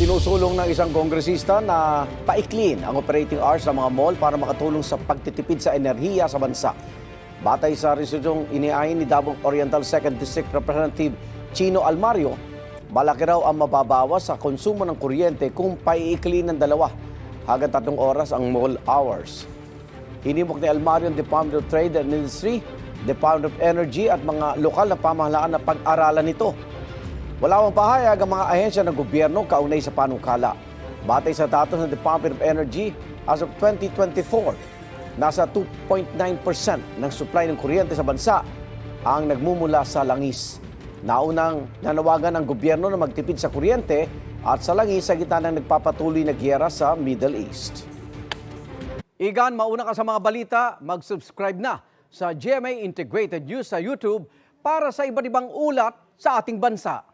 Sinusulong ng isang kongresista na paiklin ang operating hours ng mga mall para makatulong sa pagtitipid sa enerhiya sa bansa. Batay sa resolusyon iniain ni Davao Oriental 2nd District Representative Chino Almario, malaki raw ang mababawas sa konsumo ng kuryente kung paiiklin ng 2 hanggang 3 oras ang mall hours. Hinimok ni Almario ang Department of Trade and Industry, Department of Energy at mga lokal na pamahalaan na pag-aralan nito. Wala pang pahayag ang mga ahensya ng gobyerno kaunay sa panukala. Batay sa datos ng Department of Energy, as of 2024, nasa 2.9% ng supply ng kuryente sa bansa ang nagmumula sa langis. Naunang nanawagan ang gobyerno na magtipid sa kuryente at sa langis sa gitna ng nagpapatuloy na giyera sa Middle East. Igan, mauna ka sa mga balita, mag-subscribe na sa GMA Integrated News sa YouTube para sa iba't ibang ulat sa ating bansa.